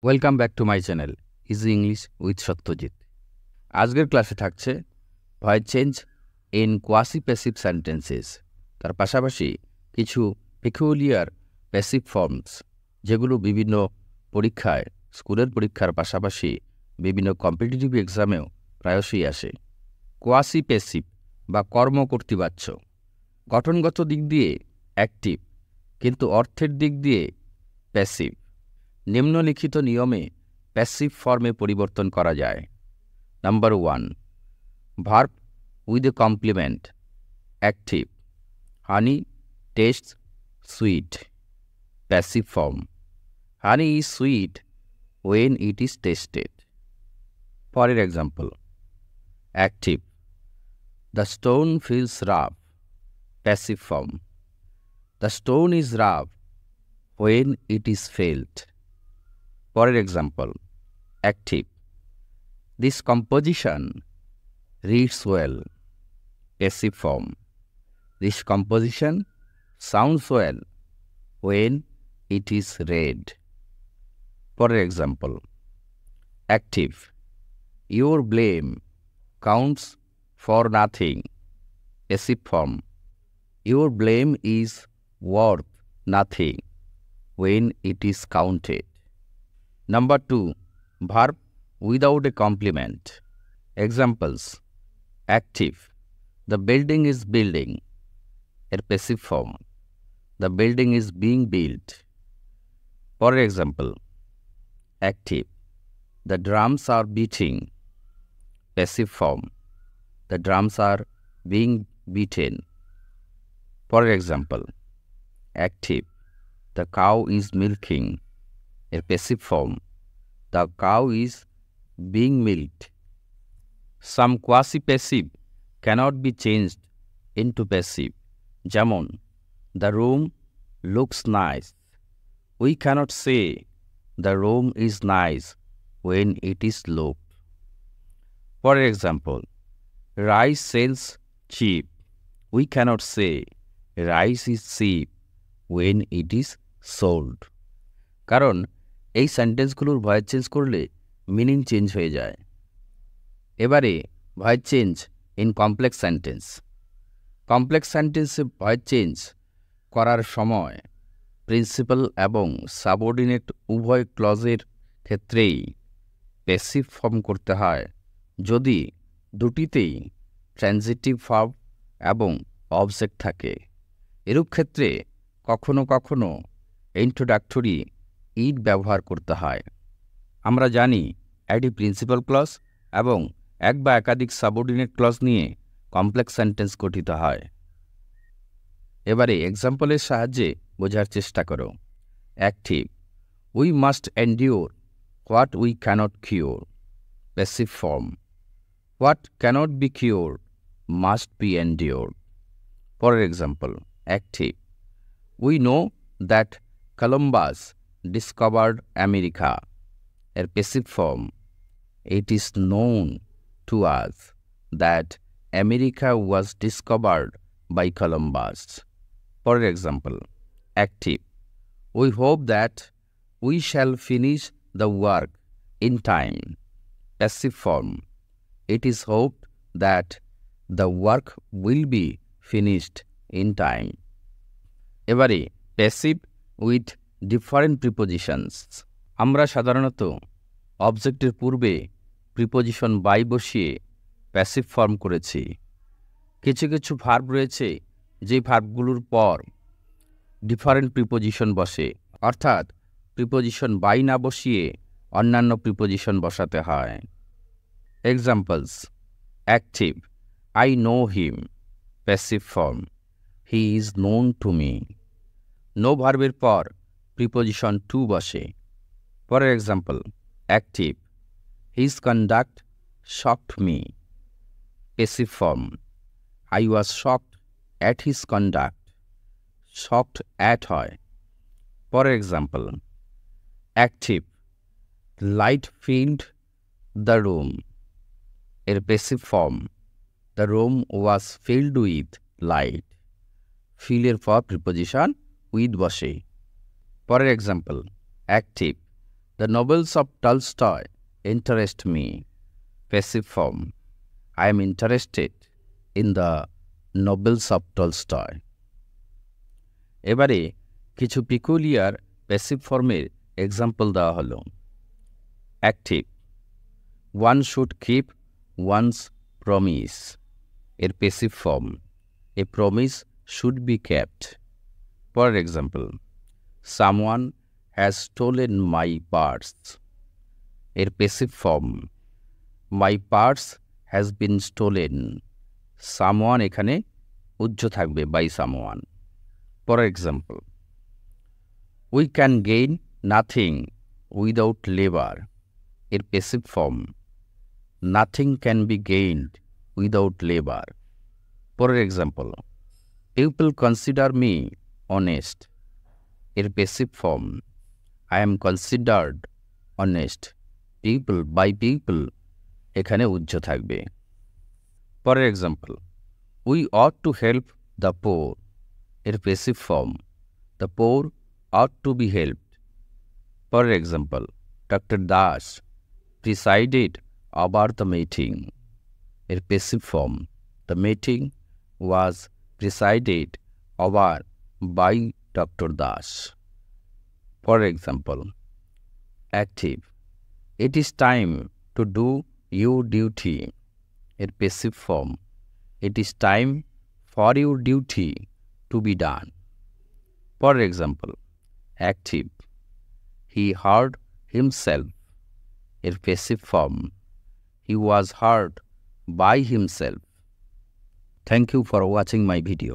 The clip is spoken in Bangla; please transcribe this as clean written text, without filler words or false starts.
Welcome back to my channel easy English with Satyajit. আজকের ক্লাসে থাকছে voice change in quasi passive sentences, তার পাশাপাশি কিছু পেকুলিয়ার প্যাসিভ ফর্মস যেগুলো বিভিন্ন পরীক্ষায়, স্কুলের পরীক্ষার পাশাপাশি বিভিন্ন কম্পিটিটিভ এক্সামেও প্রায়শই আসে। কোয়াসি প্যাসিভ বা কর্মকর্তৃবাচ্য গঠনগত দিক দিয়ে অ্যাক্টিভ, কিন্তু অর্থের দিক দিয়ে প্যাসিভ। নিম্নলিখিত নিয়মে প্যাসিভ ফর্মে পরিবর্তন করা যায়। Number 1, verb with a complement active. Honey tastes sweet, passive form. Honey is sweet when it is tasted. পরের example, active. The stone feels rough, passive form. The stone is rough when it is felt. পরের example, active. This composition reads well, passive form. This composition sounds well when it is read. পরের example, active. Your blame counts for nothing, passive form. Your blame is worth nothing when it is counted. Number 2, verb without a complement. Examples, active. The building is building, a passive form. The building is being built. For example, active. The drums are beating, passive form. The drums are being beaten. For example, active. The cow is milking, a passive form. The cow is being milked. Some quasi-passive cannot be changed into passive. যেমন, the room looks nice. We cannot say the room is nice when it is looked. For example, rice sells cheap. We cannot say rice is cheap when it is sold. কারণ এই সেন্টেন্সগুলোর ভয়েস চেঞ্জ করলে মিনিং চেঞ্জ হয়ে যায়। এবারে voice change in complex sentence. Complex সেন্টেন্সে ভয়েস চেঞ্জ করার সময় প্রিন্সিপাল এবং সাবঅর্ডিনেট উভয় ক্লজের ক্ষেত্রেই প্যাসিভ ফর্ম করতে হয় যদি দুটিতেই ট্রানজিটিভ ভার্ব এবং অবজেক্ট থাকে। এরূপ ক্ষেত্রে কখনো কখনো ইন্ট্রোডাক্টরি ইড ব্যবহার করতে হয়। আমরা জানি একটি প্রিন্সিপাল ক্লজ এবং এক বা একাধিক সাবঅর্ডিনেট ক্লজ নিয়ে কমপ্লেক্স সেন্টেন্স গঠিত হয়। এবারে এক্সাম্পলের সাহায্যে বোঝার চেষ্টা করো। Active, we must endure what we cannot cure, passive form. What cannot be cure must be endure. For example, active. We know that Columbus discovered America, a passive form. It is known to us that America was discovered by Columbus. For example, active. We hope that we shall finish the work in time. Passive form. It is hoped that the work will be finished in time. এবারে প্যাসিভ উইথ ডিফারেন্ট প্রিপোজিশনস। আমরা সাধারণত অবজেক্টের পূর্বে প্রিপোজিশন বাই বসিয়ে প্যাসিভ ফর্ম করেছি। কিছু কিছু ভার্ব রয়েছে যে ভার্বগুলোর পর ডিফারেন্ট প্রিপোজিশন বসে, অর্থাৎ প্রিপোজিশন বাই না বসিয়ে অন্যান্য প্রিপোজিশন বসাতে হয়। Examples, active. I know him, passive form. He is known to me. Know ভার্বের পর প্রিপোজিশন টু বসে। For example, active. His conduct shocked me, passive form. I was shocked at his conduct. Shocked at হয়। For example, active. Light filled the room, এর passive form. The room was filled with light. ফিলের পর প্রিপোজিশন উইথ বসে। পরের example, active. The novels of Tolstoy interest me. Passive form. I am interested in the novels of Tolstoy. এবারে কিছু পিকুলিয়ার প্যাসিভ ফর্মের এক্সাম্পল দেওয়া হলো। Active, one should keep one's promise. এর passive form, a promise should be kept. For example, someone has stolen my purse. এর passive form, my purse has been stolen. Someone এখানে উজ্জ্ব থাকবে, by someone. For example, we can gain nothing without labour. এর passive form, nothing can be gained without labour. For example, people consider me honest. এর passive form, I am considered honest. People by people এখানে উজ্জ্ব থাকবে। For example, we ought to help the poor. এর passive form, the poor ought to be helped. For example, doctor Das presided over the meeting. এর passive form, the meeting was presided over by doctor Das. For example, active, it is time to do your duty. এর passive form, it is time for your duty to be done. For example, active, he hurt himself. এর passive form, he was heard by himself. Thank you for watching my video.